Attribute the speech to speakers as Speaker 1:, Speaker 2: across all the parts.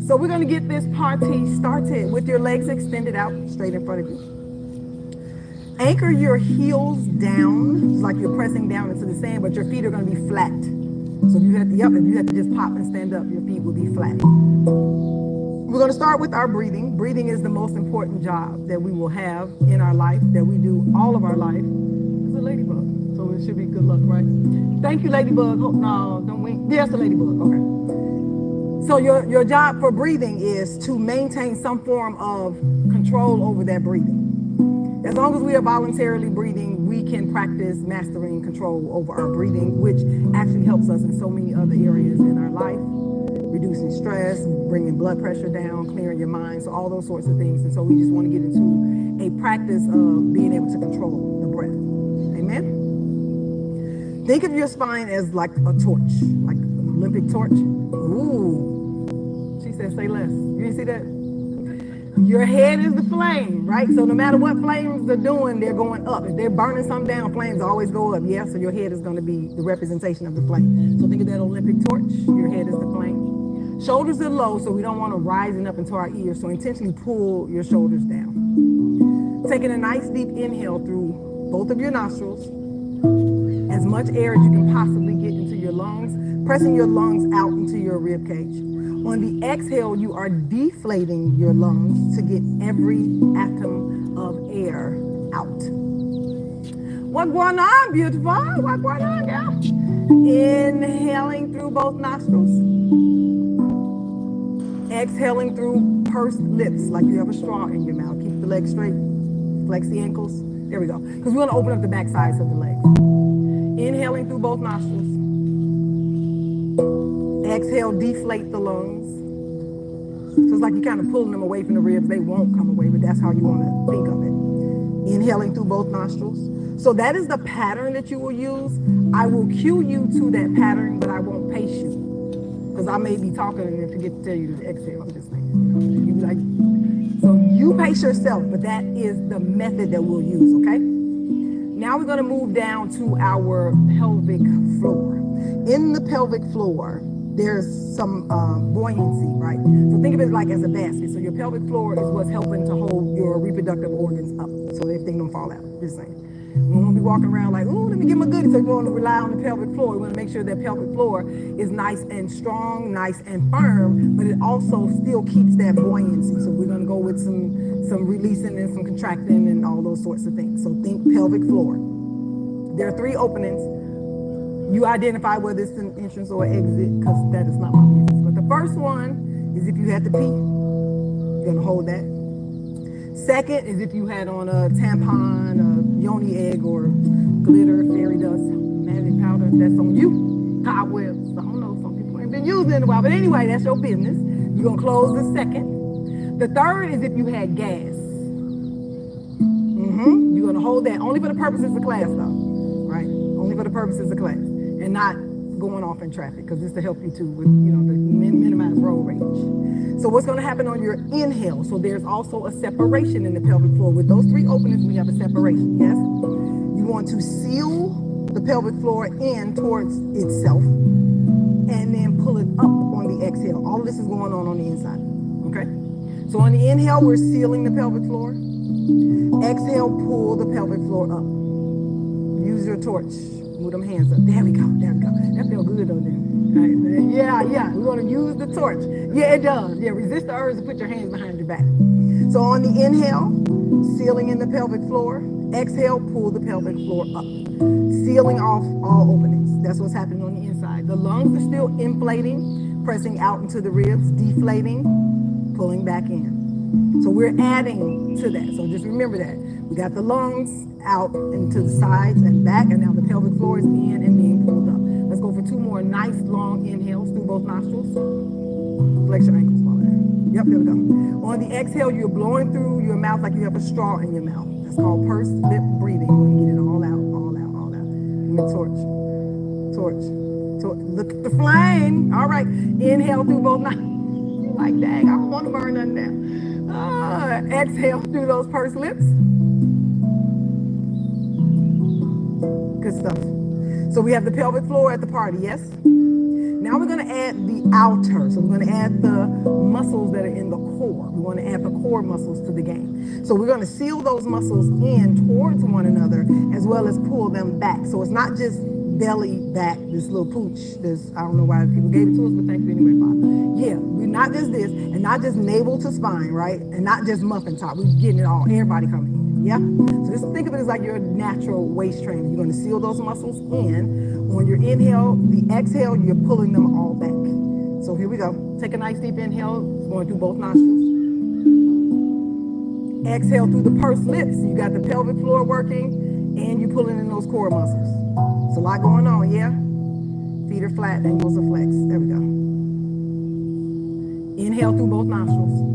Speaker 1: So we're going to get this party started with your legs extended out straight in front of you. Anchor your heels down, it's like you're pressing down into the sand, but your feet are going to be flat. So if you have to just pop and stand up, your feet will be flat. We're going to start with our breathing. Breathing is the most important job that we will have in our life, that we do all of our life. It's a ladybug, so it should be good luck, right? Thank you, ladybug. Oh, no, don't wink. Yes, a ladybug. Okay. So your job for breathing is to maintain some form of control over that breathing. As long as we are voluntarily breathing, we can practice mastering control over our breathing, which actually helps us in so many other areas in our life. Reducing stress, bringing blood pressure down, clearing your mind, so all those sorts of things. And so we just want to get into a practice of being able to control the breath. Amen? Think of your spine as like a torch, like an Olympic torch. Ooh, she said say less. You didn't see that? Your head is the flame, right? So no matter what flames are doing, they're going up. If they're burning something down, flames always go up. Yeah, so your head is going to be the representation of the flame. So think of that Olympic torch. Your head is the flame. Shoulders are low, so we don't want to rising up into our ears. So intentionally pull your shoulders down. Taking a nice deep inhale through both of your nostrils. As much air as you can possibly get into your lungs. Pressing your lungs out into your rib cage. On the exhale, you are deflating your lungs to get every atom of air out. What going on, beautiful? What going on, girl? Inhaling through both nostrils. Exhaling through pursed lips, like you have a straw in your mouth. Keep the legs straight. Flex the ankles. There we go. Because we want to open up the back sides of the legs. Inhaling through both nostrils. Exhale, deflate the lungs. So it's like you're kind of pulling them away from the ribs. They won't come away, but that's how you want to think of it. Inhaling through both nostrils. So that is the pattern that you will use. I will cue you to that pattern, but I won't pace you. Because I may be talking and forget to tell you to exhale. I'm just saying. You be like, so you pace yourself, but that is the method that we'll use, okay? Now we're going to move down to our pelvic floor. In the pelvic floor, there's some buoyancy, right? So think of it like as a basket. So your pelvic floor is what's helping to hold your reproductive organs up so everything don't fall out. Just saying. We won't be walking around like, oh, let me get my goodies. So we want to rely on the pelvic floor. We want to make sure that pelvic floor is nice and strong, nice and firm, but it also still keeps that buoyancy. So we're going to go with some releasing and some contracting and all those sorts of things. So think pelvic floor. There are 3 openings. You identify whether it's an entrance or exit, because that is not my business. But the first one is if you had to pee, you're going to hold that. Second is if you had on a tampon, a yoni egg, or glitter, fairy dust, magic powder, that's on you. Cobwebs, I don't know, some people ain't been using it in a while. But anyway, that's your business. You're going to close the second. The third is if you had gas. You're going to hold that only for the purposes of class, though, right? Only for the purposes of class. And not going off in traffic, because this to help you too with, to minimize road rage. So what's going to happen on your inhale? So there's also a separation in the pelvic floor. With those 3 openings, we have a separation, yes? You want to seal the pelvic floor in towards itself and then pull it up on the exhale. All of this is going on the inside, okay? So on the inhale, we're sealing the pelvic floor. Exhale, pull the pelvic floor up. Use your torch. Move them hands up. There we go. That felt good though, then. Right. Yeah. We want to use the torch. Yeah, it does. Yeah, resist the urge to put your hands behind your back. So on the inhale, sealing in the pelvic floor. Exhale, pull the pelvic floor up. Sealing off all openings. That's what's happening on the inside. The lungs are still inflating, pressing out into the ribs, deflating, pulling back in. So we're adding to that. So just remember that. We got the lungs out and to the sides and back, and now the pelvic floor is in and being pulled up. Let's go for 2 more nice long inhales through both nostrils. Flex your ankles while there. Yep, there we go. On the exhale, you're blowing through your mouth like you have a straw in your mouth. That's called pursed lip breathing. We're going to get it all out. And the torch. Look at the flame. All right. Inhale through both nostrils. You like, dang, I don't want to burn nothing down. Exhale through those pursed lips. Good stuff. So we have the pelvic floor at the party, yes? Now we're going to add the outer. So we're going to add the muscles that are in the core. We want to add the core muscles to the game. So we're going to seal those muscles in towards one another as well as pull them back. So it's not just belly back, this little pooch. I don't know why people gave it to us, but thank you anyway, Father. Yeah, we're not just this, and not just navel to spine, right? And not just muffin top. We're getting it all. Everybody coming in. Yeah? So just think of it as like your natural waist training. You're going to seal those muscles in. On your inhale, the exhale, you're pulling them all back. So here we go. Take a nice deep inhale, going through both nostrils. Exhale through the pursed lips. You got the pelvic floor working, and you're pulling in those core muscles. It's a lot going on, yeah? Feet are flat, ankles are flexed. There we go. Inhale through both nostrils.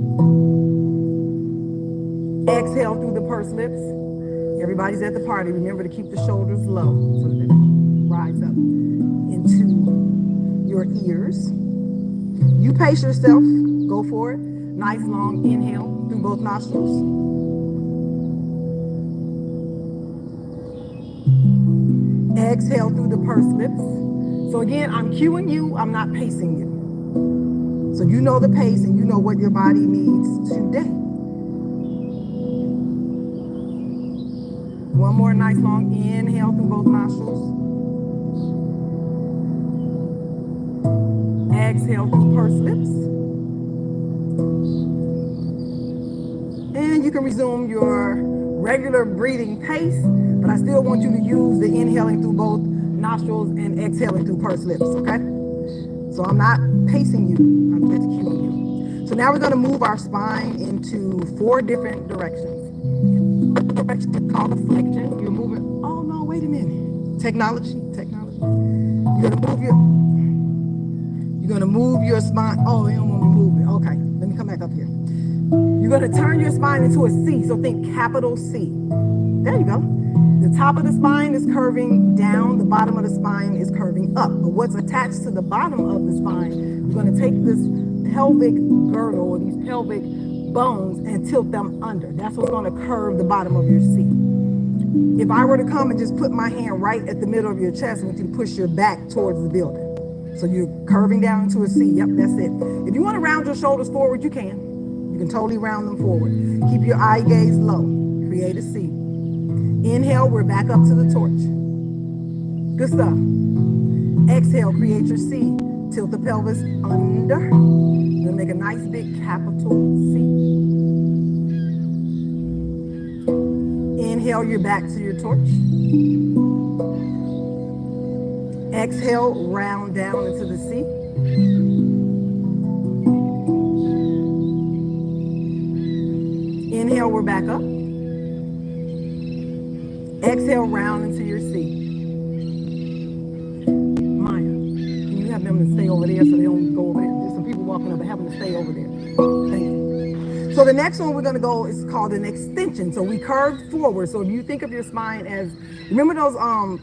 Speaker 1: Exhale through the pursed lips. Everybody's at the party. Remember to keep the shoulders low so that they rise up into your ears. You pace yourself. Go for it. Nice long inhale through both nostrils. Exhale through the pursed lips. So again, I'm cueing you. I'm not pacing you. So you know the pace and you know what your body needs today. One more nice long inhale through both nostrils. Exhale through pursed lips. And you can resume your regular breathing pace, but I still want you to use the inhaling through both nostrils and exhaling through pursed lips, okay? So I'm not pacing you, I'm just cueing you. So now we're gonna move our spine into 4 different directions. Direction is called a flexion. You're moving, oh no, wait a minute. Technology. You're gonna move your spine. Oh, they don't want me to move it. Okay, let me come back up here. You're gonna turn your spine into a C. So think capital C. There you go. The top of the spine is curving down. The bottom of the spine is curving up. But what's attached to the bottom of the spine, you're gonna take this pelvic girdle or these pelvic bones and tilt them under. That's what's gonna curve the bottom of your C. If I were to come and just put my hand right at the middle of your chest, I want you to push your back towards the building. So you're curving down into a C. Yep, that's it. If you want to round your shoulders forward, you can. You can totally round them forward. Keep your eye gaze low. Create a C. Inhale, we're back up to the torch. Good stuff. Exhale, create your C. Tilt the pelvis under. You're gonna make a nice big capital C. Inhale, you're back to your torch. Exhale, round down into the C. Inhale, we're back up. Exhale, round into your C. Maya, can you have them to stay over there so they don't go over there? There's some people walking up and have them to stay over there. Thank you. So the next one we're going to go is called an extension. So we curved forward. So if you think of your spine as, remember those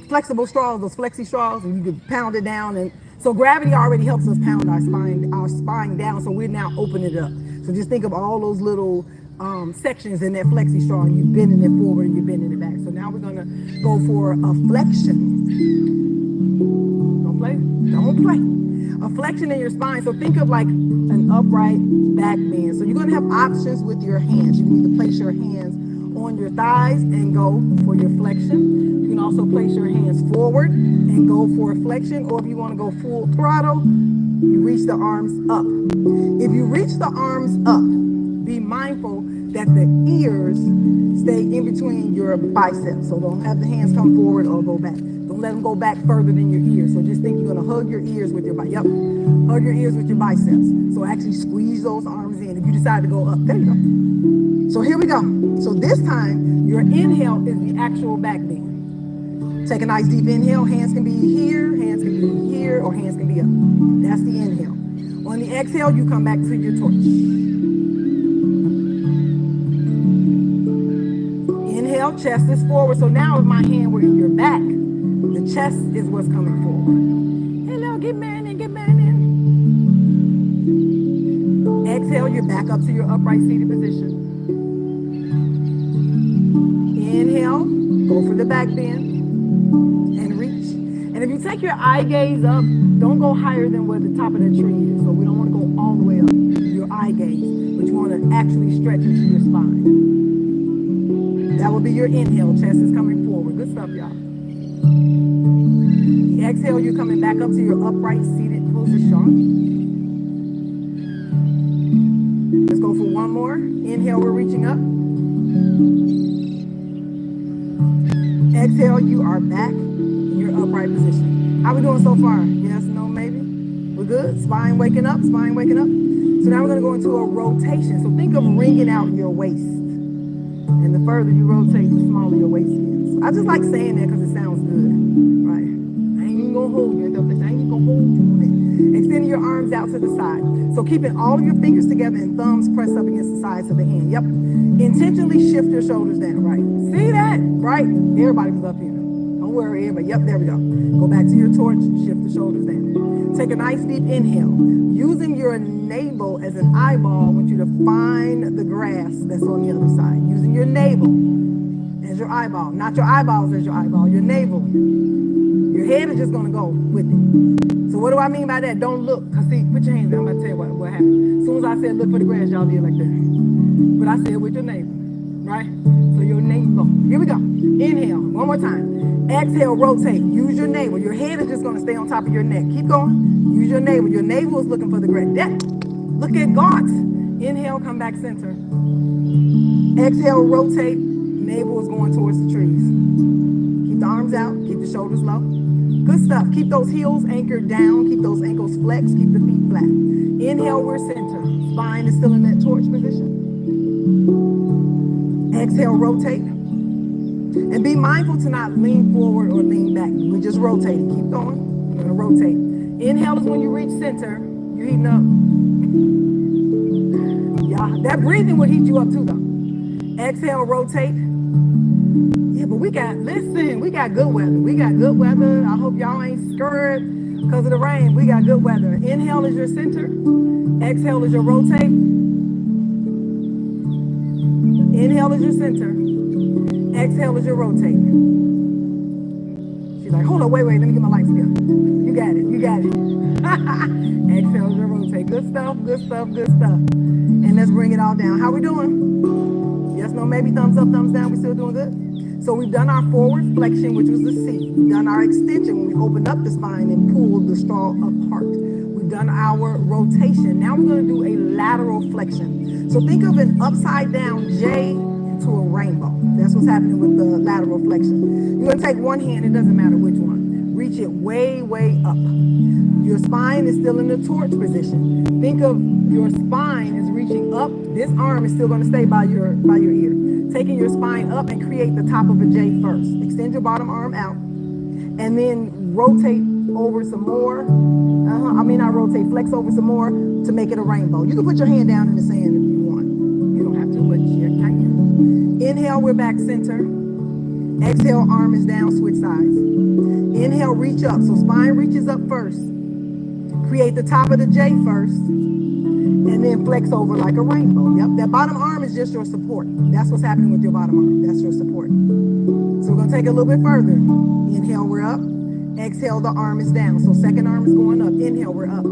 Speaker 1: flexible straws, those flexi straws, and you could pound it down. And so gravity already helps us pound our spine down. So we're now opening it up. So just think of all those little sections in that flexi straw, and you're bending it forward and you're bending it back. So now we're going to go for a flexion. Don't play. A flexion in your spine. So think of like an upright back bend. So you're going to have options with your hands. You can either place your hands on your thighs and go for your flexion. You can also place your hands forward and go for a flexion. Or if you want to go full throttle, you reach the arms up. If you reach the arms up, be mindful that the ears stay in between your biceps. So don't have the hands come forward or go back. Don't let them go back further than your ears. So just think you're going to hug your ears with your biceps. Yep. Hug your ears with your biceps. So actually squeeze those arms in. If you decide to go up, there you go. So here we go. So this time, your inhale is the actual back bend. Take a nice deep inhale. Hands can be here, hands can be here, or hands can be up. That's the inhale. On the exhale, you come back to your torch. Inhale, chest is forward. So now if my hand were in your back, the chest is what's coming forward. Hello, get man in. Exhale, you're back up to your upright seated position. Inhale, go for the back bend and reach. And And if you take your eye gaze up, don't go higher than where the top of the tree is. So we don't want to go all the way up your eye gaze, but you want to actually stretch into your spine. That will be your inhale. Chest is coming forward. Good stuff, y'all. The exhale, you're coming back up to your upright seated position. Let's go for one more. Inhale, we're reaching up. Exhale, you are back in your upright position. How we doing so far? Yes, no, maybe? We're good? Spine waking up, spine waking up. So now we're going to go into a rotation. So think of wringing out your waist. And the further you rotate, the smaller your waist is. I just like saying that because it sounds good, right? I ain't even going to hold you. I ain't even going to hold you on it. Extending your arms out to the side. So keeping all of your fingers together and thumbs pressed up against the sides of the hand. Yep. Intentionally shift your shoulders down, right? See that? Right? Everybody was up here. Don't worry, everybody. Yep, there we go. Go back to your torch, shift the shoulders down. Take a nice deep inhale. Using your navel as an eyeball, I want you to find the grass that's on the other side. Using your navel as your eyeball. Not your eyeballs as your eyeball, your navel. Your head is just going to go with it. So what do I mean by that? Don't look. Because see, put your hands down. I'm going to tell you what happened. As soon as I said look for the grass, y'all did like that. But I said with your navel, right? So your navel. Here we go. Inhale. One more time. Exhale, rotate. Use your navel. Your head is just going to stay on top of your neck. Keep going. Use your navel. Your navel is looking for the grass. Look at God. Inhale, come back center. Exhale, rotate. Navel is going towards the trees. Keep the arms out. Keep the shoulders low. Good stuff. Keep those heels anchored down. Keep those ankles flexed. Keep the feet flat. Inhale, we're center. Spine is still in that torch position. Exhale, rotate. And be mindful to not lean forward or lean back. We're just rotating. Keep going. We're going to rotate. Inhale is when you reach center. You're heating up. Yeah, that breathing will heat you up too, though. Exhale, rotate. Yeah, but we got good weather. We got good weather. I hope y'all ain't scared because of the rain. We got good weather. Inhale is your center. Exhale is your rotate. Inhale is your center. Exhale is your rotate. She's like, hold on, wait, let me get my lights together. You got it. Exhale is your rotate. Good stuff. And let's bring it all down. How we doing? Yes, no, maybe, thumbs up, thumbs down. We still doing good? So we've done our forward flexion, which was the C. We've done our extension when we opened up the spine and pulled the straw apart. We've done our rotation. Now we're going to do a lateral flexion. So think of an upside down J into a rainbow. That's what's happening with the lateral flexion. You're going to take one hand, it doesn't matter which one. Reach it way, way up. Your spine is still in the torch position. Think of your spine is reaching up. This arm is still going to stay by your ear. Taking your spine up and create the top of a J first. Extend your bottom arm out and then rotate over some more. Flex over some more to make it a rainbow. You can put your hand down in the sand if you want. You don't have to, but you can. Inhale, we're back center. Exhale, arm is down, switch sides. Inhale, reach up. So spine reaches up first. Create the top of the J first. And then flex over like a rainbow. Yep, that bottom arm is just your support. That's what's happening with your bottom arm. That's your support. So we're going to take it a little bit further. Inhale, we're up. Exhale, the arm is down. So second arm is going up. Inhale, we're up.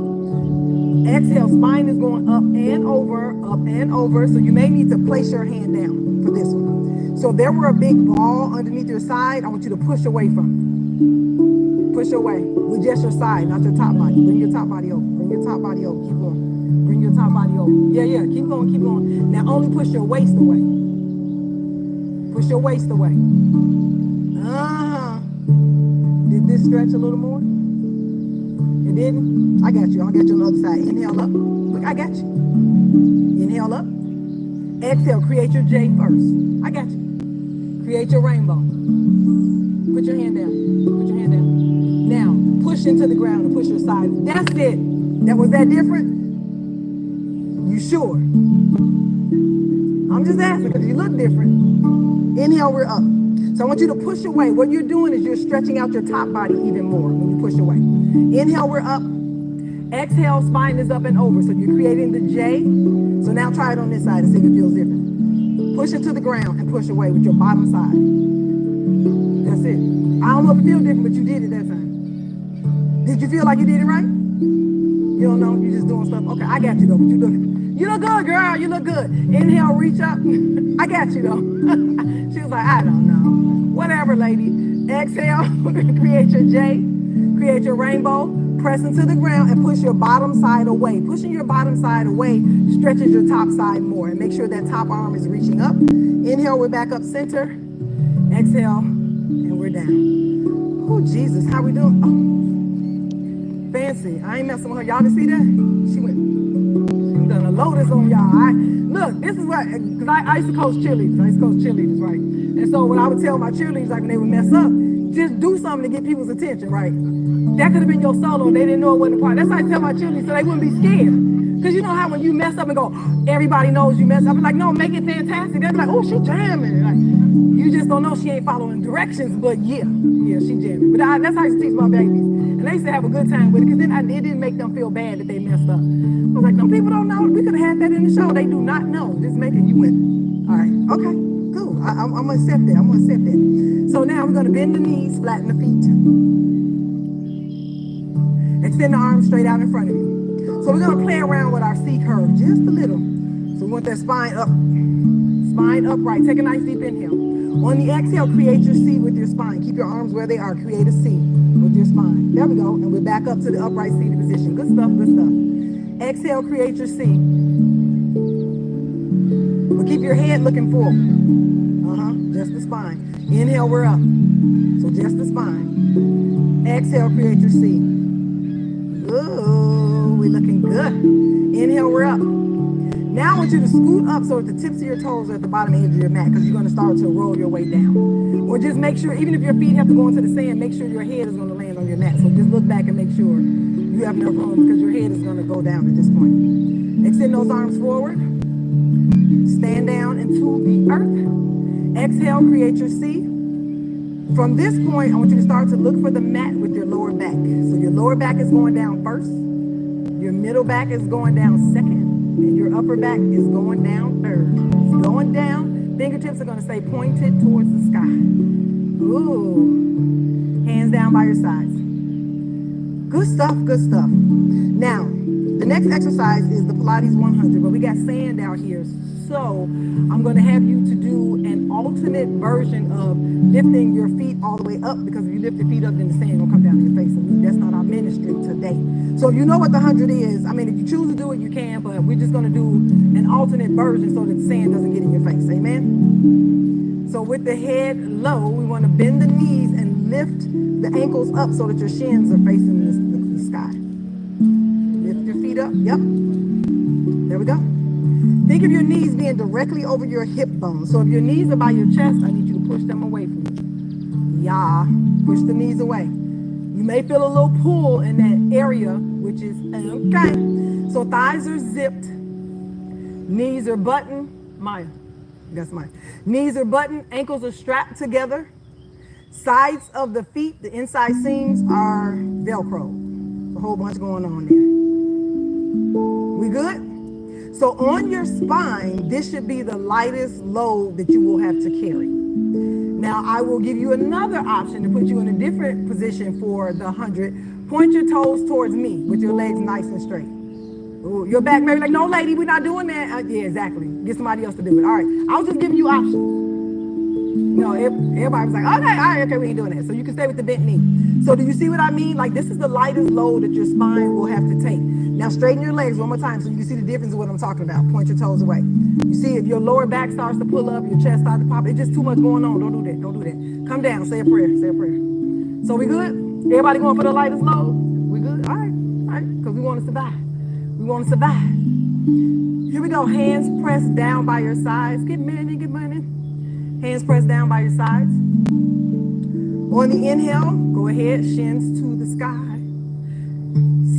Speaker 1: Exhale, spine is going up and over, up and over. So you may need to place your hand down for this one. So if there were a big ball underneath your side, I want you to push away from it. Push away with just your side, not your top body. Bring your top body over. Bring your top body over. Keep going. Bring your top body over. Yeah. Keep going. Now only push your waist away. Push your waist away. Did this stretch a little more? It didn't? I got you. I'll get you on the other side. Inhale up. Look, I got you. Inhale up. Exhale. Create your J first. I got you. Create your rainbow. Put your hand down. Now, push into the ground and push your side. That's it. Was that different? You sure? I'm just asking because you look different. Inhale, we're up. So I want you to push away. What you're doing is you're stretching out your top body even more when you push away. Inhale, we're up. Exhale, spine is up and over. So you're creating the J. So now try it on this side and see if it feels different. Push it to the ground and push away with your bottom side. That's it. I don't know if it feels different, but you did it that time. Did you feel like you did it right? You don't know, you just doing stuff. Okay, I got you though, but you look good, girl, you look good. Inhale, reach up. I got you though. She was like, I don't know. Whatever, lady. Exhale, create your J, create your rainbow, press into the ground and push your bottom side away. Pushing your bottom side away stretches your top side more, and make sure that top arm is reaching up. Inhale, we're back up center. Exhale, and we're down. Oh, Jesus, how we doing? Oh, fancy. I ain't messing with her. Y'all didn't see that? She done a lotus on y'all. Look, this is what, because I used to coach cheerleaders. Right? And so when I would tell my cheerleaders, like when they would mess up, just do something to get people's attention, right? That could have been your solo. They didn't know it wasn't a part. That's why I tell my cheerleaders so they wouldn't be scared. Because you know how when you mess up and go, everybody knows you messed up. I'm like, no, make it fantastic. They'll be like, oh, she jamming. Like, you just don't know she ain't following directions, but yeah, she jamming. But that's how I used to teach my babies. And they used to have a good time with it, because then it didn't make them feel bad that they messed up. I was like, no, people don't know. We could have had that in the show. They do not know. Just making you win. All right, okay, cool. I'm going to accept that. So now we're going to bend the knees, flatten the feet. Extend the arms straight out in front of you. So we're going to play around with our C curve just a little. So we want that spine up. Spine upright. Take a nice deep inhale. On the exhale, create your C with your spine. Keep your arms where they are. Create a C with your spine. There we go. And we're back up to the upright seated position. Good stuff, good stuff. Exhale, create your C. But keep your head looking forward. Just the spine. Inhale, we're up. So just the spine. Exhale, create your C. Ooh, we're looking good. Inhale, we're up. Now I want you to scoot up so that the tips of your toes are at the bottom edge of your mat, because you're going to start to roll your way down. Or just make sure, even if your feet have to go into the sand, make sure your head is going to land on your mat. So just look back and make sure you have enough room, because your head is going to go down at this point. Extend those arms forward. Stand down into the earth. Exhale, create your C. From this point, I want you to start to look for the mat with your lower back. So your lower back is going down first. Your middle back is going down second. And your upper back is going down third. It's going down. Fingertips are going to stay pointed towards the sky. Ooh. Hands down by your sides. Good stuff, good stuff. Now, the next exercise is the Pilates 100, but we got sand out here. So I'm going to have you to do an alternate version of lifting your feet all the way up, because if you lift your feet up, then the sand will come down in your face. So that's not our ministry today. So if you know what the 100 is, I mean, if you choose to do it, you can, but we're just going to do an alternate version so that the sand doesn't get in your face. Amen? So with the head low, we want to bend the knees and lift the ankles up so that your shins are facing the sky. Lift your feet up. Yep. There we go. Think of your knees being directly over your hip bones. So if your knees are by your chest, I need you to push them away from you. Yeah, push the knees away. You may feel a little pull in that area, which is okay. So thighs are zipped. Knees are buttoned. That's Maya. Knees are buttoned. Ankles are strapped together. Sides of the feet, the inside seams are Velcro. A whole bunch going on there. We good? So on your spine, this should be the lightest load that you will have to carry. Now, I will give you another option to put you in a different position for the 100. Point your toes towards me with your legs nice and straight. Ooh, your back may be like, no, lady, we're not doing that. Yeah, exactly. Get somebody else to do it. All right. I was just giving you options. No, everybody was like, okay, we ain't doing that. So you can stay with the bent knee. So do you see what I mean? Like, this is the lightest load that your spine will have to take. Now straighten your legs one more time so you can see the difference of what I'm talking about. Point your toes away. You see, if your lower back starts to pull up, your chest starts to pop, it's just too much going on. Don't do that. Come down, say a prayer. So we good? Everybody going for the lightest load? We good? All right, because we want to survive. Here we go. Hands pressed down by your sides. Get money. Hands pressed down by your sides. On the inhale, go ahead, shins to the sky.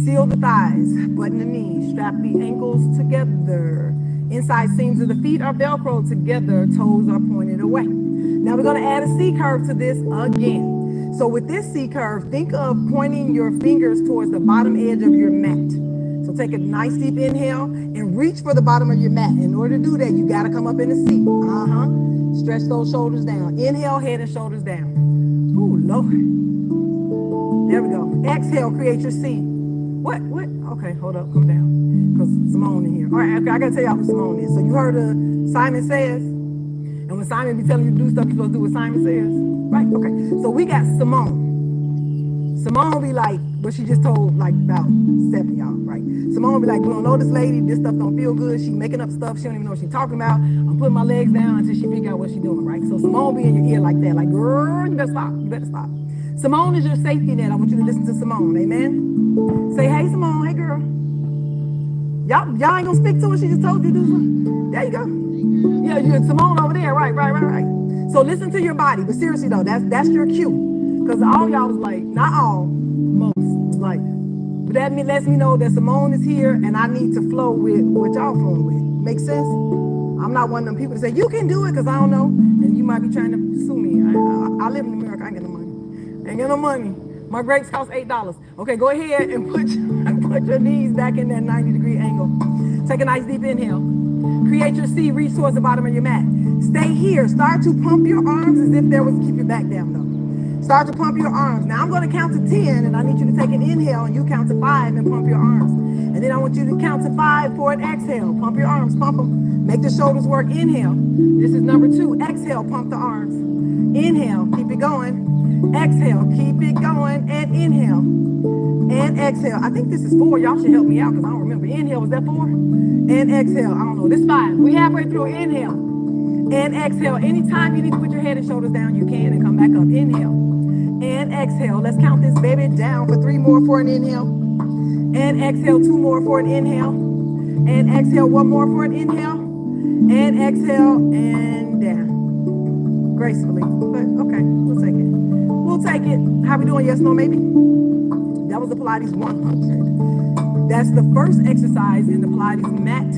Speaker 1: Seal the thighs, button the knees, strap the ankles together. Inside seams of the feet are Velcro together, toes are pointed away. Now we're going to add a C curve to this again. So with this C curve, think of pointing your fingers towards the bottom edge of your mat. So take a nice deep inhale and reach for the bottom of your mat. In order to do that, you got to come up in a C. Stretch those shoulders down. Inhale, head and shoulders down. Ooh, Lord. There we go. Exhale, create your C. What? Okay, hold up, come down. Because Simone in here. All right, okay, I gotta tell y'all who Simone is. So you heard of Simon Says? And when Simon be telling you to do stuff, you're supposed to do what Simon says. Right? Okay. So we got Simone. Simone be like, what she just told like about 7 y'all, right? Simone be like, we don't know this lady, this stuff don't feel good, she making up stuff, she don't even know what she's talking about. I'm putting my legs down until she figure out what she's doing, right? So Simone be in your ear like that, like, girl, you better stop, you better stop. Simone is your safety net. I want you to listen to Simone, amen? Say, hey Simone, hey girl. Y'all ain't gonna speak to her, she just told you to do something. There you go. Yeah, you're Simone over there, right. So listen to your body, but seriously though, that's your cue. Because all y'all was like, not all, most, like, but that lets me know that Simone is here and I need to flow with what y'all flowing with. Make sense? I'm not one of them people that say, you can do it because I don't know. And you might be trying to sue me. I live in America, I ain't got no money. Ain't got no money. My grapes cost $8. Okay, go ahead and put your knees back in that 90-degree angle. Take a nice deep inhale. Create your C, reach towards the bottom of your mat. Stay here. Start to pump your arms as if there was, keep your back down though. Start to pump your arms. Now I'm going to count to 10 and I need you to take an inhale and you count to 5 and pump your arms. And then I want you to count to 5 for an exhale. Pump your arms, pump them. Make the shoulders work. Inhale. This is number 2. Exhale, pump the arms. Inhale, keep it going. Exhale, keep it going and inhale. And exhale. I think this is 4. Y'all should help me out because I don't remember. Inhale, was that 4? And exhale. I don't know. This is 5. We halfway through. Inhale. And exhale. Anytime you need to put your head and shoulders down, you can and come back up. Inhale. And exhale. Let's count this baby down for 3 more for an inhale. And exhale 2 more for an inhale. And exhale 1 more for an inhale. And exhale and down. Gracefully. But okay, we'll take it. We'll take it. How we doing? Yes, no, maybe? That was the Pilates 100. That's the first exercise in the Pilates mat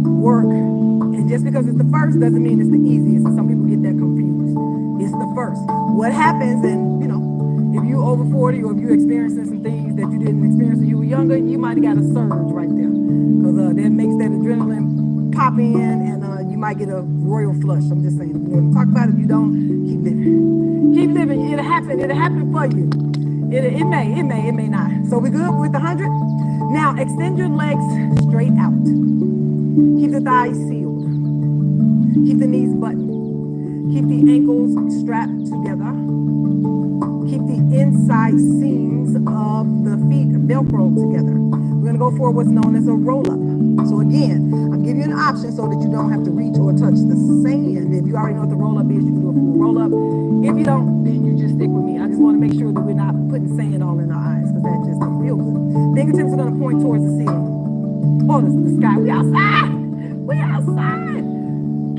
Speaker 1: work. And just because it's the first doesn't mean it's the easiest. And some people get that confused. It's the first. What happens, and you know, if you over 40 or if you're experiencing some things that you didn't experience when you were younger, you might have got a surge right there. Because that makes that adrenaline pop in and you might get a royal flush. I'm just saying, if you want to talk about it, if you don't, keep living. Keep living. It'll happen for you. It may not. So we good with the 100? Now extend your legs straight out. Keep the thighs sealed. Keep the knees buttoned. Keep the ankles strapped together. Keep the inside seams of the feet Velcro together. We're gonna go for what's known as a roll-up. So again, I'm giving you an option so that you don't have to reach or touch the sand. If you already know what the roll-up is, you can do a full roll-up. If you don't, then you just stick with me. I just wanna make sure that we're not putting sand all in our eyes because that just don't feel good. Fingertips are gonna point towards the ceiling. Oh, the sky. We outside. We outside.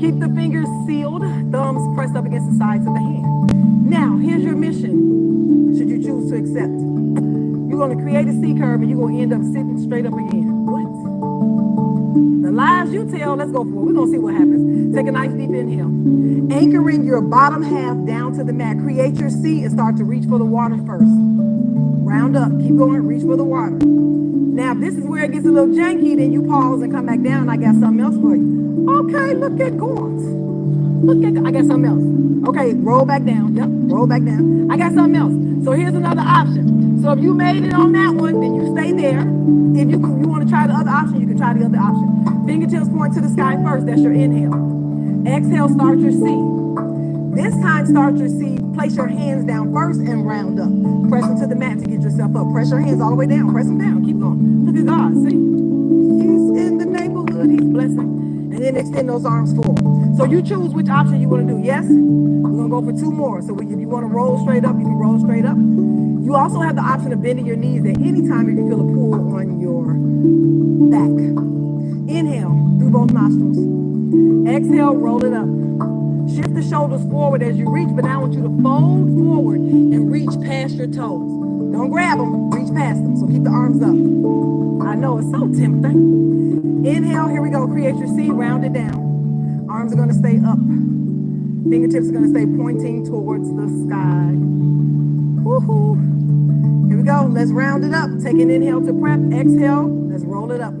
Speaker 1: Keep the fingers sealed, thumbs pressed up against the sides of the hand. Now, here's your mission, should you choose to accept. You're going to create a C curve and you're going to end up sitting straight up again. What? The lies you tell, let's go for it. We're going to see what happens. Take a nice deep inhale. Anchoring your bottom half down to the mat. Create your C and start to reach for the water first. Round up, keep going, reach for the water. Now, if this is where it gets a little janky, then you pause and come back down. I got something else for you. Okay, look at Gaunt. I got something else. Okay, roll back down. Yep, roll back down. I got something else. So here's another option. So if you made it on that one, then you stay there. If you want to try the other option, you can try the other option. Fingertips point to the sky first. That's your inhale. Exhale, start your C. This time, start your C. Place your hands down first and round up. Press into the mat to get yourself up. Press your hands all the way down. Press them down. Keep going. Look at God. See? He's in the neighborhood. He's blessing. And then extend those arms forward. So you choose which option you want to do. Yes? We're going to go for 2 more. So if you want to roll straight up, you can roll straight up. You also have the option of bending your knees at any time you can feel a pull on your back. Inhale through both nostrils. Exhale, roll it up. Shift the shoulders forward as you reach, but now I want you to fold forward and reach past your toes. Don't grab them, reach past them. So keep the arms up. I know, it's so tempting. Inhale, here we go. Create your C, round it down. Arms are going to stay up. Fingertips are going to stay pointing towards the sky. Woohoo. Here we go. Let's round it up. Take an inhale to prep. Exhale. Let's roll it up.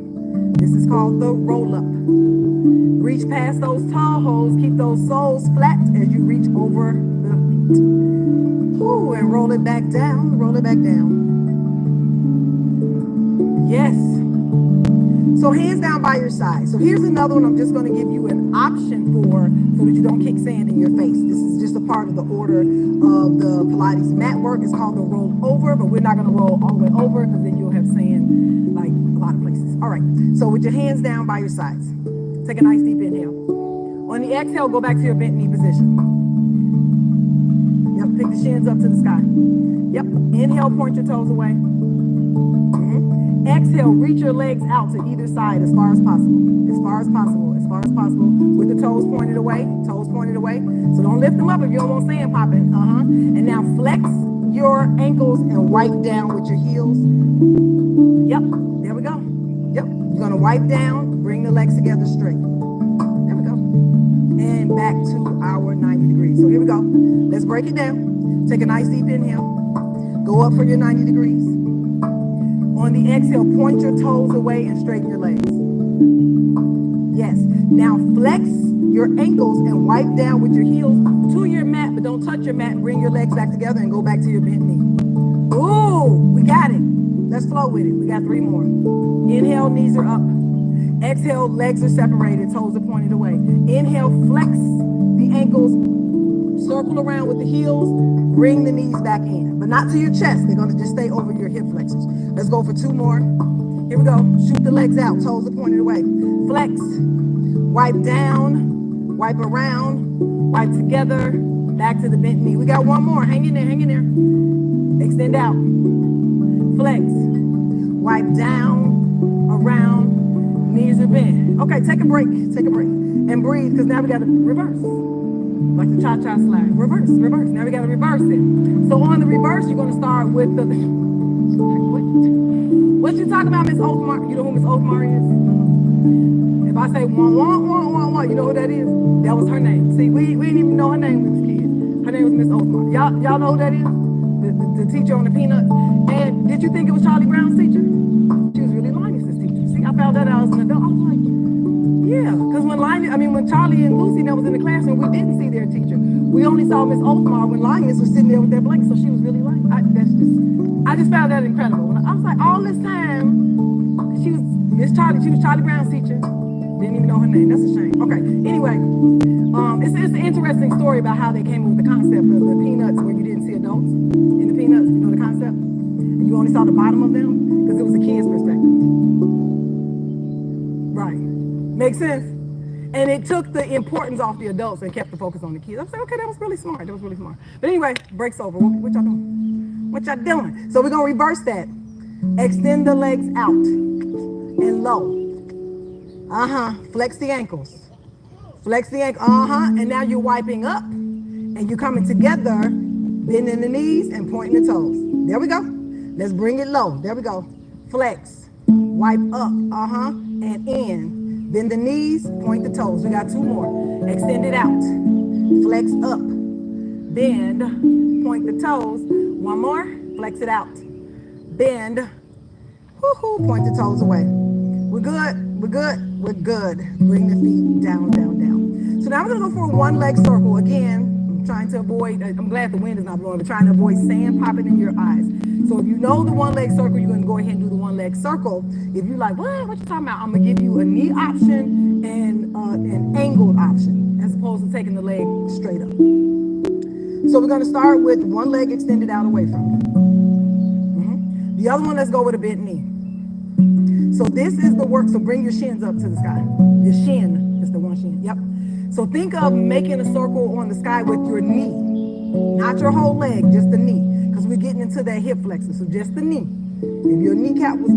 Speaker 1: This is called the roll up. Reach past those tall holes. Keep those soles flat as you reach over the feet. Ooh, and roll it back down, roll it back down. Yes. So hands down by your side. So here's another one I'm just going to give you an option for so that you don't kick sand in your face. This is just a part of the order of the Pilates mat work. It's called the roll over, but we're not going to roll all the way over because then you'll have sand like a lot of places. All right. So with your hands down by your sides, take a nice deep inhale. On the exhale, go back to your bent knee position. Yep. Pick the shins up to the sky. Yep. Inhale, point your toes away. Exhale, reach your legs out to either side as far as possible. As far as possible. As far as possible. With the toes pointed away. Toes pointed away. So don't lift them up if you don't want sand popping. And now flex your ankles and wipe down with your heels. Yep. There we go. Yep. You're going to wipe down. Bring the legs together straight. There we go. And back to our 90 degrees. So here we go. Let's break it down. Take a nice deep inhale. Go up for your 90 degrees. On the exhale, point your toes away and straighten your legs. Yes. Now flex your ankles and wipe down with your heels to your mat, but don't touch your mat. Bring your legs back together and go back to your bent knee. Ooh, we got it. Let's flow with it. We got 3 more. Inhale, knees are up. Exhale, legs are separated, toes are pointed away. Inhale, flex the ankles, circle around with the heels, bring the knees back in, but not to your chest. They're going to just stay over your hip flexors. Let's go for 2 more. Here we go. Shoot the legs out. Toes are pointed away. Flex. Wipe down. Wipe around. Wipe together. Back to the bent knee. We got 1 more. Hang in there. Hang in there. Extend out. Flex. Wipe down. Around. Knees are bent. Okay, take a break. Take a break. And breathe, because now we got to reverse. Like the cha-cha slide. Reverse, reverse. Now we got to reverse it. So on the reverse, you're going to start with the... What you talking about, Miss Othmar? You know who Miss Othmar is? If I say one, you know who that is? That was her name. See, we didn't even know her name when we was kids. Her name was Miss Othmar. Y'all know who that is? The teacher on the Peanuts. And did you think it was Charlie Brown's teacher? She was really Linus's teacher. See, I found that out as an adult. I was like, yeah, because when Charlie and Lucy that was in the classroom, we didn't see their teacher. We only saw Miss Othmar when Linus was sitting there with that blanket, so she was really like, I just found that incredible. I was like, all this time, she was Charlie Brown's teacher. Didn't even know her name. That's a shame. Okay, anyway, it's an interesting story about how they came up with the concept of the Peanuts where you didn't see adults in the Peanuts. You know the concept? And you only saw the bottom of them because it was a kid's perspective. Right. Makes sense? And it took the importance off the adults and kept the focus on the kids. I was like, okay, that was really smart. That was really smart. But anyway, break's over. What y'all doing? What y'all doing? So we're going to reverse that. Extend the legs out and low. Flex the ankles. Flex the ankle. And now you're wiping up and you're coming together, bending the knees and pointing the toes. There we go. Let's bring it low. There we go. Flex. Wipe up. And in. Bend the knees, point the toes. We got 2 more. Extend it out. Flex up. Bend. Point the toes. 1 more. Flex it out. Bend. Point the toes away. We're good. We're good. We're good. Bring the feet down, down, down. So now we're going to go for a 1-leg circle. Again, I'm trying to avoid, I'm glad the wind is not blowing, but trying to avoid sand popping in your eyes. So if you know the 1-leg circle, you're going to go ahead and do the 1-leg circle. If you're like, what you talking about? I'm going to give you a knee option and an angled option, as opposed to taking the leg straight up. So we're going to start with 1 leg extended out away from you. The other one, let's go with a bent knee. So this is the work. So bring your shins up to the sky. Your shin is the one shin. Yep. So think of making a circle on the sky with your knee, not your whole leg, just the knee, because we're getting into that hip flexor. So just the knee. If your kneecap was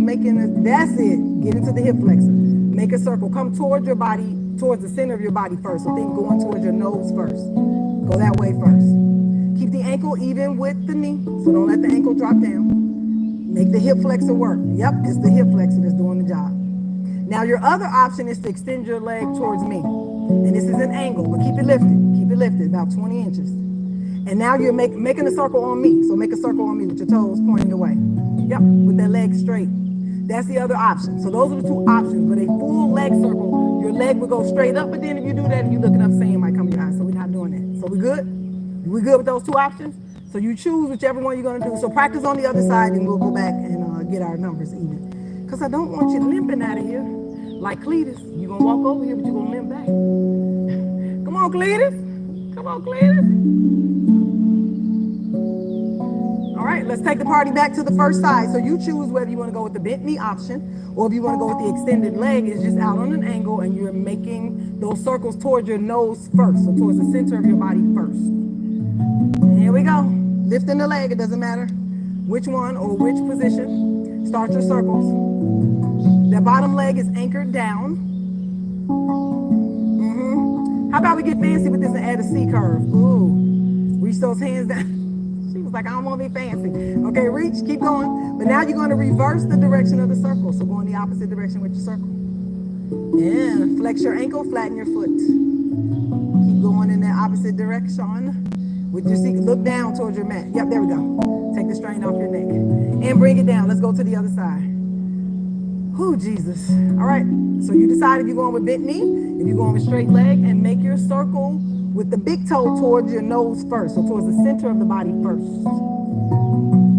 Speaker 1: that's it. Get into the hip flexor. Make a circle. Come towards your body, towards the center of your body first. So think going towards your nose first. Go that way first. Keep the ankle even with the knee. So don't let the ankle drop down. Make the hip flexor work. Yep, it's the hip flexor that's doing the job. Now your other option is to extend your leg towards me. And this is an angle, but keep it lifted, about 20 inches. And now you're making a circle on me. So make a circle on me with your toes pointing away. Yep, with that leg straight. That's the other option. So those are the 2 options. But a full leg circle, your leg will go straight up, but then if you do that and you're looking up, sand might come in your eyes. So we're not doing that. So we good? We good with those two options? So you choose whichever one you're going to do. So practice on the other side, and we'll go back and get our numbers even. Because I don't want you limping out of here like Cletus. You're going to walk over here, but you're going to limp back. Come on, Cletus. Come on, Cletus. All right, let's take the party back to the first side. So you choose whether you want to go with the bent knee option or if you want to go with the extended leg. It's just out on an angle and you're making those circles towards your nose first, so towards the center of your body first. And here we go. Lifting the leg, it doesn't matter which one or which position. Start your circles. The bottom leg is anchored down. How about we get fancy with this and add a C curve? Ooh, reach those hands down. She was like, I don't want to be fancy. Okay, reach, keep going. But now you're going to reverse the direction of the circle. So go in the opposite direction with your circle. Yeah, flex your ankle, flatten your foot. Keep going in that opposite direction. With your seat, look down towards your mat. Yep, there we go. Take the strain off your neck. And bring it down. Let's go to the other side. Whew, Jesus. All right, so you decide if you're going with bent knee, if you're going with straight leg, and make your circle with the big toe towards your nose first, so towards the center of the body first.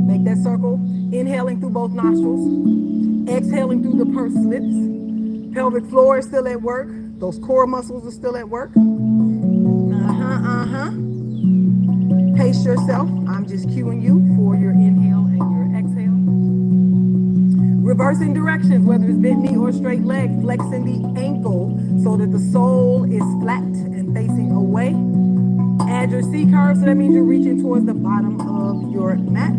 Speaker 1: Make that circle, inhaling through both nostrils, exhaling through the pursed lips. Pelvic floor is still at work. Those core muscles are still at work. Pace yourself. I'm just cueing you for your inhale and your exhale. Reversing directions, whether it's bent knee or straight leg, flexing the ankle so that the sole is flat and facing away. Add your C curve, so that means you're reaching towards the bottom of your mat.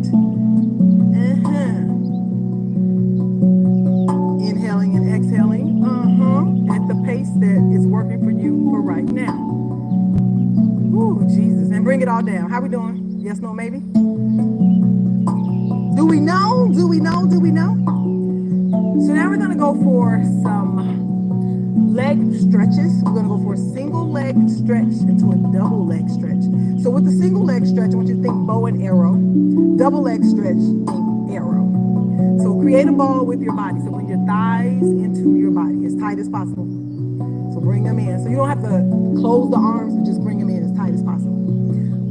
Speaker 1: Inhaling and exhaling at the pace that is working for you for right now. Ooh, Jesus. And bring it all down. How we doing? Yes, no, maybe? Do we know? Do we know? Do we know? So now we're going to go for some leg stretches. We're going to go for a single leg stretch into a double leg stretch. So with the single leg stretch, I want you to think bow and arrow. Double leg stretch, think arrow. So create a ball with your body. So bring your thighs into your body as tight as possible. So bring them in. So you don't have to close the arms, but just bring them in as tight as possible.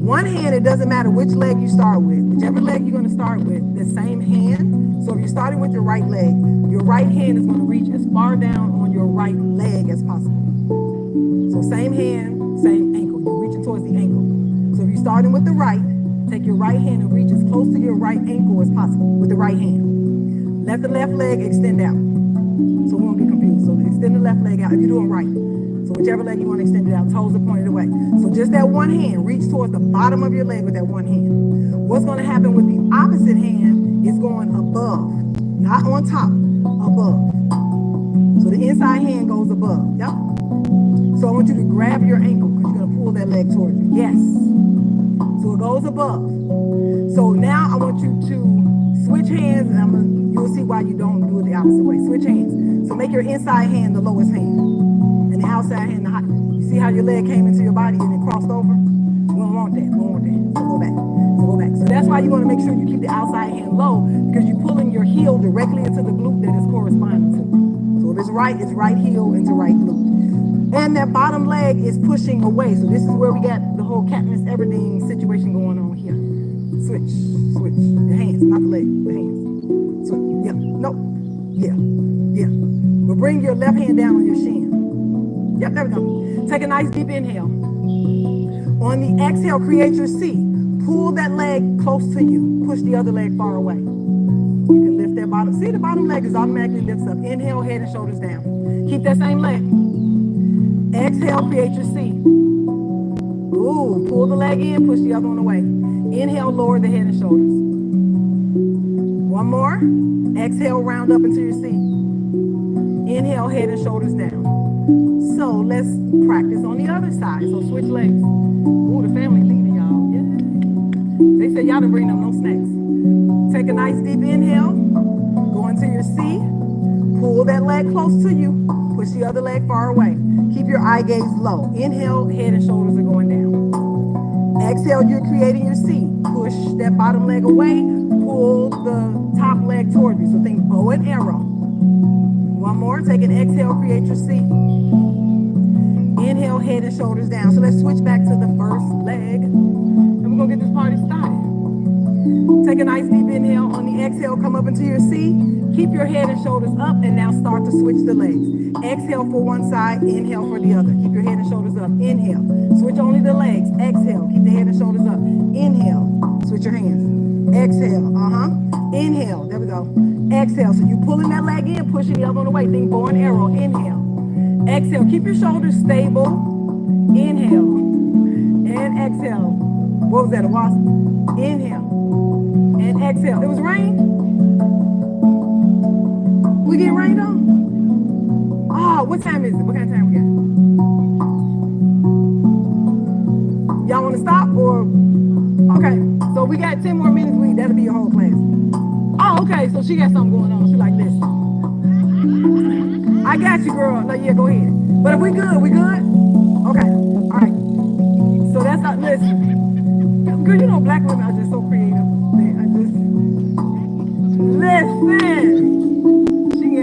Speaker 1: One hand, it doesn't matter which leg you start with. Whichever leg you're going to start with, the same hand. So if you're starting with your right leg, your right hand is going to reach as far down on your right leg as possible. So same hand, same ankle. You're reaching towards the ankle. So if you're starting with the right, take your right hand and reach as close to your right ankle as possible with the right hand. Let the left leg extend out. So we won't be confused. So extend the left leg out if you're doing right. So whichever leg you want to extend it out, toes are pointed away. So just that one hand, reach towards the bottom of your leg with that one hand. What's going to happen with the opposite hand is going above, not on top, above. So the inside hand goes above. Yep. So I want you to grab your ankle because you're going to pull that leg towards you. Yes. So it goes above. So now I want you to switch hands, and you'll see why you don't do it the opposite way. Switch hands. So make your inside hand the lowest hand. And the outside hand, the high. You see how your leg came into your body and then crossed over? We don't want that. We don't want that. So go back. So go back. So that's why you want to make sure you keep the outside hand low, because you're pulling your heel directly into the glute that is corresponding to. So if it's right heel into right glute. And that bottom leg is pushing away. So this is where we got the whole Katniss Everdeen situation going on here. Switch. The hands, not the leg. The hands. Switch. Yeah. No. Yeah. But bring your left hand down on your shin. Yep, there we go. Take a nice deep inhale. On the exhale, create your C. Pull that leg close to you. Push the other leg far away. You can lift that bottom. See, the bottom leg is automatically lifts up. Inhale, head and shoulders down. Keep that same leg. Exhale, create your C. Ooh, pull the leg in, push the other one away. Inhale, lower the head and shoulders. One more. Exhale, round up into your C. Inhale, head and shoulders down. So let's practice on the other side. So switch legs. Ooh, the family leaving y'all. Yeah. They said y'all didn't bring them no snacks. Take a nice deep inhale. Go into your C. Pull that leg close to you. Push the other leg far away. Keep your eye gaze low. Inhale, head and shoulders are going down. Exhale, you're creating your C. Push that bottom leg away. Pull the top leg toward you. So think bow and arrow. One more. Take an exhale, create your C. Inhale, head and shoulders down. So let's switch back to the first leg. we're gonna get this party started. Take a nice deep inhale. On the exhale, come up into your C. Keep your head and shoulders up, and now start to switch the legs. Exhale for one side, inhale for the other. Keep your head and shoulders up. Inhale. Switch only the legs. Exhale. Keep the head and shoulders up. Inhale. Switch your hands. Exhale. Inhale. There we go. Exhale. So you pulling that leg in, pushing the other one away. Think bow and arrow. Inhale. Exhale. Keep your shoulders stable. Inhale. And exhale. What was that? A wasp? Inhale. And exhale. It was rain? We get rained on? Oh, what time is it? What kind of time we got? Y'all want to stop or? Okay, so we got 10 more minutes. That'll be your whole class. Oh, okay, so she got something going on. She like this. I got you, girl. No, yeah, go ahead. But we good? We good? Okay, all right. So that's not, listen. Girl, you know black women are just so creative. Listen.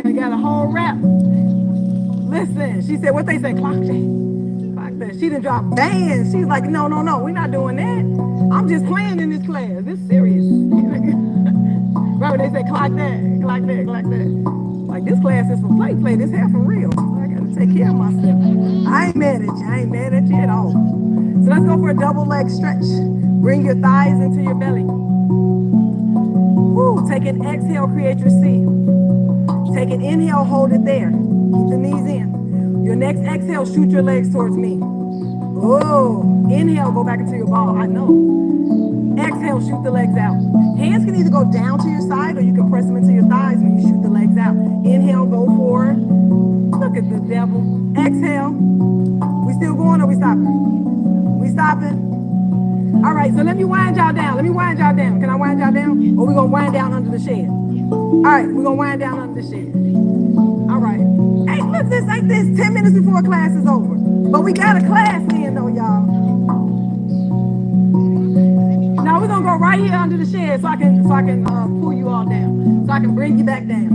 Speaker 1: She got a whole rap. Listen, she said, what they say, clock that. Clock that. She done dropped bands. She's like, no, we're not doing that. I'm just playing in this class. This serious. Right, they say, clock that. Like, this class is for play. This here for real. I gotta take care of myself. I ain't mad at you at all. So let's go for a double leg stretch. Bring your thighs into your belly. Woo, take an exhale, create your C. Take an inhale, hold it there. Keep the knees in. Your next exhale, shoot your legs towards me. Oh, inhale, go back into your ball. I know. Exhale, shoot the legs out. Hands can either go down to your side or you can press them into your thighs when you shoot the legs out. Inhale, go forward. Look at the devil. Exhale. We still going or we stopping? We stopping? All right, so let me wind y'all down. Can I wind y'all down? Or we gonna wind down under the shed? All right, we're gonna wind down under the shed. All right. Hey, look, this ain't this 10 minutes before class is over. But we got a class in though, y'all. Now we're gonna go right here under the shed so I can pull you all down. So I can bring you back down.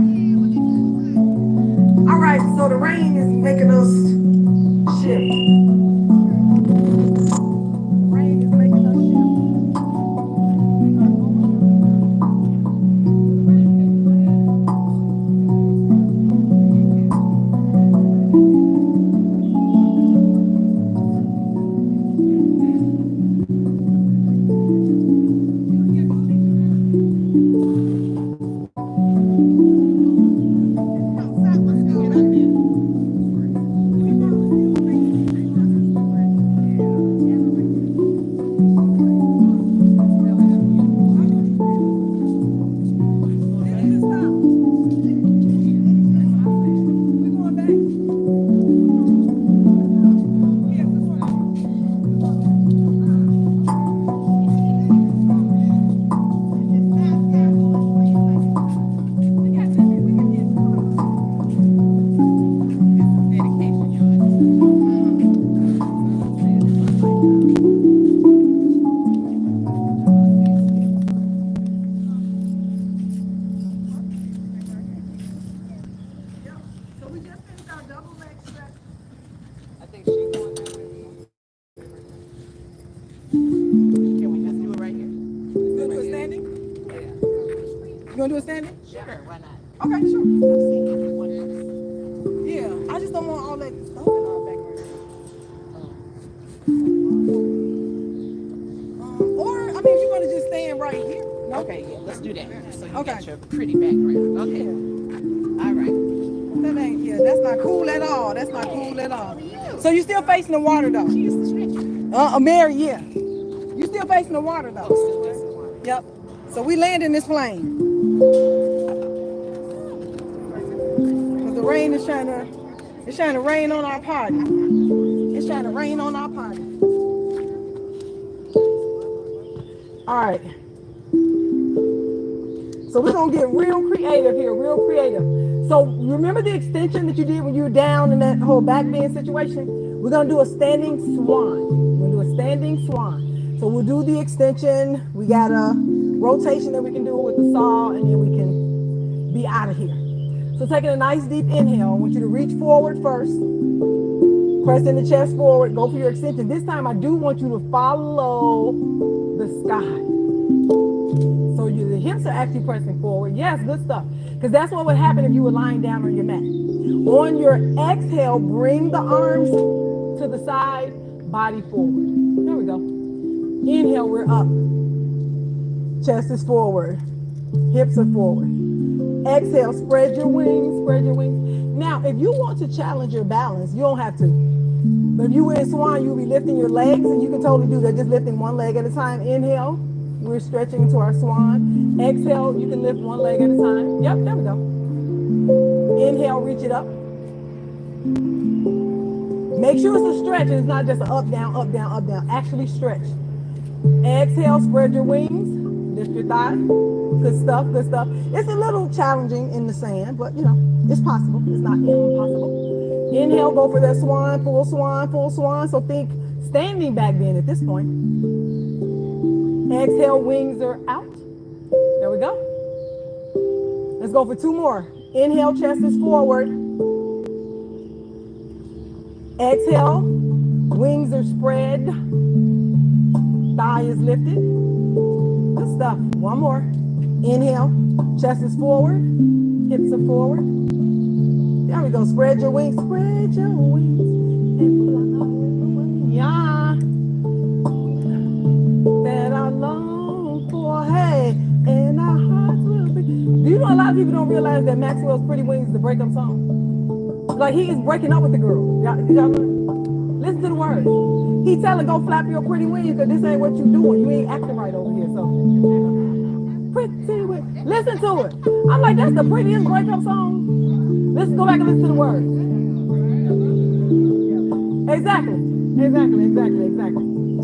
Speaker 1: All right, so the rain is making us shift. You want to do a standing?
Speaker 2: Sure, why not?
Speaker 1: Okay, sure. Yeah, I just don't want all that stuff in our background. Or, I mean, if you want to just stand right here. No?
Speaker 2: Okay, yeah, let's do that. So you
Speaker 1: Okay.
Speaker 2: got your pretty background. Okay.
Speaker 1: Yeah.
Speaker 2: All right.
Speaker 1: That's not cool at all. So you still facing the water though?
Speaker 2: She used to stretch.
Speaker 1: Mary, yeah. You still facing the water though?
Speaker 2: Still facing the water.
Speaker 1: Yep. So we land in this plane. Cause the rain is trying to rain on our party. It's trying to rain on our party. All right. So we're gonna get real creative here, real creative. So remember the extension that you did when you were down in that whole back bend situation? We're gonna do a standing swan. So we'll do the extension. We got a rotation that we can do with the saw, and then we can be out of here. So taking a nice deep inhale, I want you to reach forward first. Pressing the chest forward, go for your extension. This time I do want you to follow the God. So the hips are actually pressing forward. Yes, good stuff. Because that's what would happen if you were lying down on your mat. On your exhale, bring the arms to the side, body forward. There we go. Inhale, we're up. Chest is forward. Hips are forward. Exhale, spread your wings, spread your wings. Now, if you want to challenge your balance, you don't have to. But if you were in swan, you'll be lifting your legs, and you can totally do that, just lifting one leg at a time. Inhale, we're stretching into our swan. Exhale, you can lift one leg at a time. Yep, there we go. Inhale, reach it up. Make sure it's a stretch, and it's not just an up, down, up, down, up, down. Actually stretch. Exhale, spread your wings, lift your thigh. Good stuff, good stuff. It's a little challenging in the sand, but you know, it's possible. It's not impossible. Inhale, go for that swan, full swan, full swan. So think standing back then at this point. Exhale, wings are out. There we go. Let's go for two more. Inhale, chest is forward. Exhale, wings are spread. Thigh is lifted. Good stuff. One more. Inhale, chest is forward. Hips are forward. There we go. Spread your wings. Spread your wings. And fly away. Yeah. That I long for. Hey. And our hearts will be. Do you know a lot of people don't realize that Maxwell's Pretty Wings is the breakup song? Like he is breaking up with the girl. Did y'all know? Listen to the words. He telling go flap your pretty wings because this ain't what you doing. You ain't acting right over here. So pretty wings. Listen to it. I'm like, that's the prettiest breakup song. Let's go back and listen to the words. Exactly.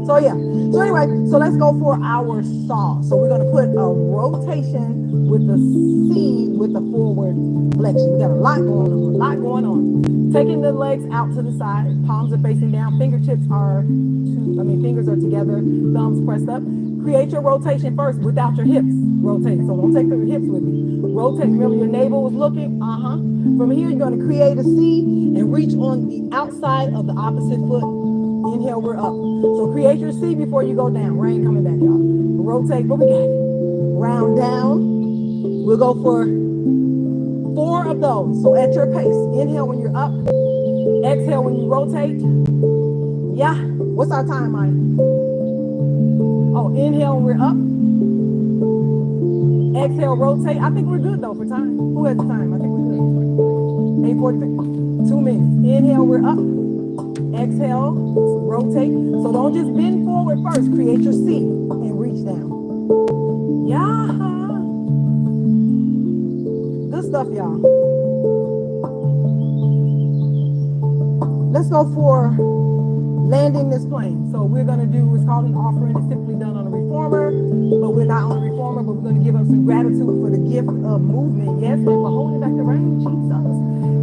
Speaker 1: So yeah. So anyway, so let's go for our saw. So we're gonna put a rotation with the C with the forward flexion. We got a lot going on. Taking the legs out to the side, palms are facing down, fingers are together, thumbs pressed up. Create your rotation first without your hips rotating. So don't take your hips with you. Rotate. Remember your navel was looking. From here, you're going to create a C and reach on the outside of the opposite foot. Inhale, we're up. So create your C before you go down. Rain coming back, y'all. Rotate, but we got it. Round down. We'll go for 4 of those. So at your pace. Inhale when you're up. Exhale when you rotate. Yeah. What's our time, Mike? Oh, inhale when we're up. Exhale, rotate. I think we're good though for time. Who has the time? I think we're good. 8:43. 2 minutes. Inhale, we're up. Exhale, rotate. So don't just bend forward first. Create your C and reach down. Yeah. Good stuff, y'all. Let's go for landing this plane. So we're going to do what's called an offering. It's typically done on a reformer, but we're not on a reformer, but we're going to give up some gratitude for the gift of movement. Yes, and for holding back the rain, Jesus.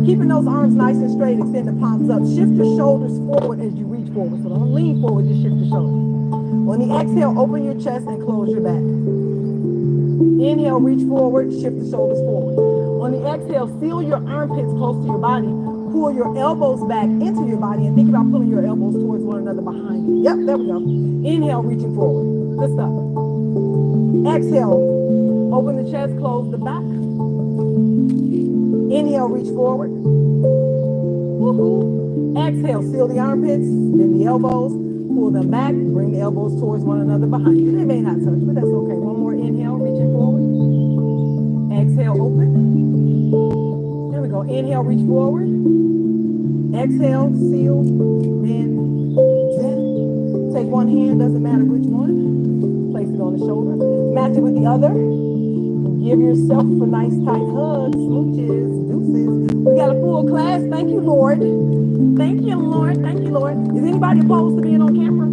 Speaker 1: Keeping those arms nice and straight, extend the palms up. Shift your shoulders forward as you reach forward. So don't lean forward, just shift your shoulders. On the exhale, open your chest and close your back. Inhale, reach forward, shift the shoulders forward. On the exhale, seal your armpits close to your body. Pull your elbows back into your body and think about pulling your elbows towards one another behind you. Yep, there we go. Inhale, reaching forward. Good stuff. Exhale, open the chest, close the back. Inhale, reach forward. Woohoo. Exhale, seal the armpits, bend the elbows, pull them back, bring the elbows towards one another behind you. They may not touch, but that's okay. One more inhale, reaching forward. Exhale, open. There we go. Inhale, reach forward. Exhale, seal, bend, bend. Take one hand, doesn't matter which one. Place it on the shoulder. Match it with the other. Give yourself a nice tight hug. Smooches, deuces. We got a full class. Thank you, Lord. Thank you, Lord. Thank you, Lord. Is anybody opposed to being on camera?